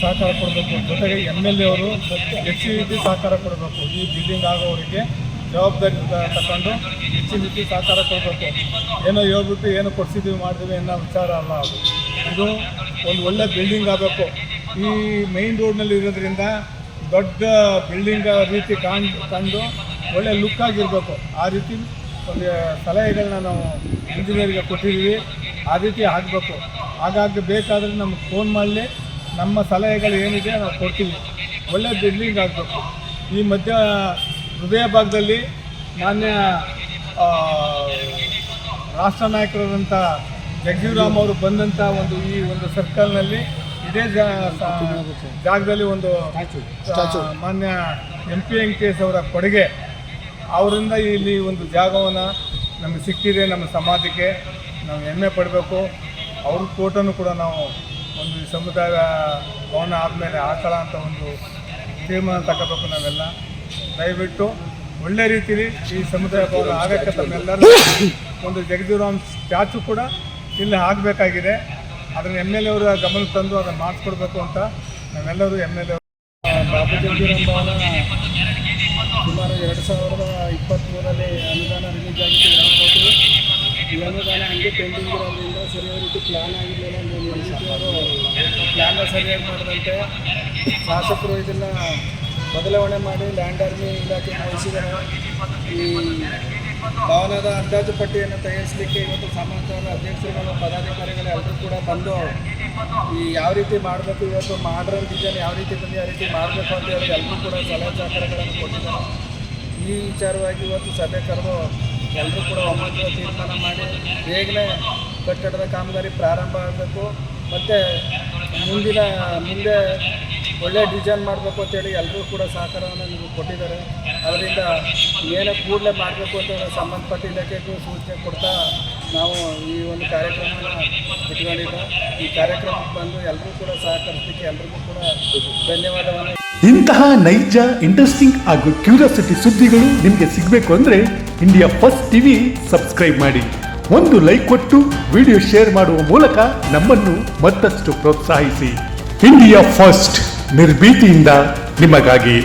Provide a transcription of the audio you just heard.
ಸಹಕಾರ ಕೊಡಬೇಕು. ಜೊತೆಗೆ MLA ಅವರು ಹೆಚ್ಚು ಸಹಕಾರ ಕೊಡಬೇಕು. ಈ ಬಿಲ್ಡಿಂಗ್ ಆಗೋವರಿಗೆ ಜವಾಬ್ದಾರಿ ತಗೊಂಡು ಹೆಚ್ಚು ಸಹಕಾರ ಕೊಡಬೇಕು. ಏನೋ ಹೇಳ್ಬಿಟ್ಟು ಏನೋ ಕೊಡ್ಸಿದ್ದೀವಿ ಮಾಡಿದ್ವಿ ಅನ್ನೋ ವಿಚಾರ ಅಲ್ಲ ಅದು. ಇದು ಒಂದು ಒಳ್ಳೆ ಬಿಲ್ಡಿಂಗ್ ಆಗಬೇಕು. ಈ ಮೈನ್ ರೋಡ್ನಲ್ಲಿ ಇರೋದ್ರಿಂದ ದೊಡ್ಡ ಬಿಲ್ಡಿಂಗ್ ರೀತಿ ಕಂಡು ಒಳ್ಳೆ ಲುಕ್ ಆಗಿರಬೇಕು. ಆ ರೀತಿ ಒಂದು ಸಲಹೆಗಳನ್ನ ನಾವು ಇಂಜಿನಿಯರ್ಗೆ ಕೊಟ್ಟಿದ್ದೀವಿ. ಆ ರೀತಿ ಆಗಬೇಕು. ಹಾಗಾಗಿ ಬೇಕಾದರೆ ನಮ್ಗೆ ಫೋನ್ ಮಾಡಲಿ, ನಮ್ಮ ಸಲಹೆಗಳು ಏನಿದೆ ನಾವು ಕೊಡ್ತೀವಿ. ಒಳ್ಳೆ ಬಿಲ್ಡಿಂಗ್ ಆಗಬೇಕು. ಈ ಮಧ್ಯ ಹೃದಯ ಭಾಗದಲ್ಲಿ ಮಾನ್ಯ ರಾಷ್ಟ್ರ ನಾಯಕರಾದಂಥ ಜಗಜೀವರಾಮ್ ಅವರು ಬಂದಂಥ ಈ ಒಂದು ಸರ್ಕಲ್ನಲ್ಲಿ ಇದೇ ಜಾಗದಲ್ಲಿ ಒಂದು ಮಾನ್ಯ MP ವೆಂಕಟೇಶ್ ಅವರ ಕೊಡುಗೆ, ಅವರಿಂದ ಇಲ್ಲಿ ಒಂದು ಜಾಗವನ್ನು ನಮಗೆ ಸಿಕ್ಕಿದೆ. ನಮ್ಮ ಸಮಾಜಕ್ಕೆ ನಾವು ಹೆಮ್ಮೆ ಪಡಬೇಕು. ಅವ್ರ ಫೋಟೋನು ಕೂಡ ನಾವು ಒಂದು ಸಮುದಾಯ ಭವನ ಆದಮೇಲೆ ಹಾಕಳ ಅಂತ ಒಂದು ತೀರ್ಮಾನ ತಗೋಬೇಕು. ನಾವೆಲ್ಲ ದಯವಿಟ್ಟು ಒಳ್ಳೆ ರೀತಿಯಲ್ಲಿ ಈ ಸಮುದಾಯ ಭವನ ಆಗೋಕ್ಕೆ ತಮ್ಮೆಲ್ಲರೂ ಒಂದು ಜಗಜೀವರಾಮ್ ಸ್ಟ್ಯಾಚು ಕೂಡ ಇಲ್ಲಿ ಆಗಬೇಕಾಗಿದೆ. ಅದನ್ನು MLA ಅವರ ಗಮನಕ್ಕೆ ತಂದು ಅದನ್ನು ಮಾಡಿಸ್ಕೊಡ್ಬೇಕು ಅಂತ ನಾವೆಲ್ಲರೂ MLA ಬಾಬು ಜಗಜೀವರಾಮ್ ಭವನ ಸುಮಾರು 2023ರಲ್ಲಿ ಅನುದಾನ ರಿಲೀಸ್ ಆಗಿತ್ತು. 2 ಕೋಟಿ ಈ ಅನುದಾನ ಹಂಗೆ ಪೆಂಡಿಂಗ್ ಇರೋದ್ರಿಂದ ಸರಿಯಾದ ರೀತಿ ಪ್ಲ್ಯಾನ್ ಆಗಿರಲಿಲ್ಲ. ಅವರು ಪ್ಲ್ಯಾನ್ನ ಸರಿಯಾಗಿ ಮಾಡಿದಂತೆ ಶಾಸಕರು ಇದನ್ನು ಬದಲಾವಣೆ ಮಾಡಿ ಲ್ಯಾಂಡ್ ಆರ್ಮಿ ಇಲಾಖೆ ವಹಿಸಿದ್ದಾರೆ. ಈ ಭವನದ ಅಂದಾಜು ಪಟ್ಟಿಯನ್ನು ತಯಾರಿಸಲಿಕ್ಕೆ ಇವತ್ತು ಸಂಬಂಧಪಟ್ಟ ಅಧ್ಯಕ್ಷರುಗಳು ಪದಾಧಿಕಾರಿಗಳು ಎಲ್ಲರೂ ಕೂಡ ಬಂದು ಈ ಯಾವ ರೀತಿ ಮಾಡಬೇಕು, ಇವತ್ತು ಮಾಡ್ರನ್ ಡಿಸೈನ್ ಯಾವ ರೀತಿ ಬಂದು ಯಾವ ರೀತಿ ಮಾಡಬೇಕು ಅಂತ ಹೇಳಿ ಎಲ್ಲರೂ ಕೂಡ ಸಲಹೆ ಸಹಕಾರಗಳನ್ನು ಕೊಟ್ಟಿದ್ದಾರೆ. ಈ ವಿಚಾರವಾಗಿ ಇವತ್ತು ಸಭೆ ಕರೆದು ಎಲ್ಲರೂ ಕೂಡ ಒಮ್ಮತದ ತೀರ್ಮಾನ ಮಾಡಿ ಬೇಗನೆ ಕಟ್ಟಡದ ಕಾಮಗಾರಿ ಪ್ರಾರಂಭ ಆಗಬೇಕು ಮತ್ತು ಮುಂದೆ ಒಳ್ಳೆ ಡಿಸೈನ್ ಮಾಡಬೇಕು ಅಂತೇಳಿ ಎಲ್ಲರೂ ಕೂಡ ಸಹಕಾರವನ್ನು ನಿಮಗೆ ಕೊಟ್ಟಿದ್ದಾರೆ. ಅದರಿಂದ ಏನು ಕೂಡಲೇ ಮಾಡಬೇಕು ಅಂತ ಸಂಬಂಧಪಟ್ಟ ಇಲಾಖೆಗೂ ಸೂಚನೆ ಕೊಡ್ತಾ ನಾವು ಈ ಒಂದು ಕಾರ್ಯಕ್ರಮವನ್ನು ಇಟ್ಕೊಂಡಿದ್ದ. ಈ ಕಾರ್ಯಕ್ರಮಕ್ಕೆ ಬಂದು ಎಲ್ಲರೂ ಕೂಡ ಸಹಕರಿಸಲಿಕ್ಕೆ ಎಲ್ಲರಿಗೂ ಕೂಡ ಧನ್ಯವಾದವನ್ನು. ಇಂತಹ ನೈಜ, ಇಂಟ್ರೆಸ್ಟಿಂಗ್ ಹಾಗೂ ಕ್ಯೂರಿಯಾಸಿಟಿ ಸುದ್ದಿಗಳು ನಿಮಗೆ ಸಿಗಬೇಕು ಅಂದರೆ ಇಂಡಿಯಾ ಫಸ್ಟ್ TV ಸಬ್ಸ್ಕ್ರೈಬ್ ಮಾಡಿ. ಒಂದು ಲೈಕ್ ಕೊಟ್ಟು ವಿಡಿಯೋ ಶೇರ್ ಮಾಡುವ ಮೂಲಕ ನಮ್ಮನ್ನು ಮತ್ತಷ್ಟು ಪ್ರೋತ್ಸಾಹಿಸಿ. ಇಂಡಿಯಾ ಫಸ್ಟ್, ನಿರ್ಭೀತಿಯಿಂದ ನಿಮಗಾಗಿ.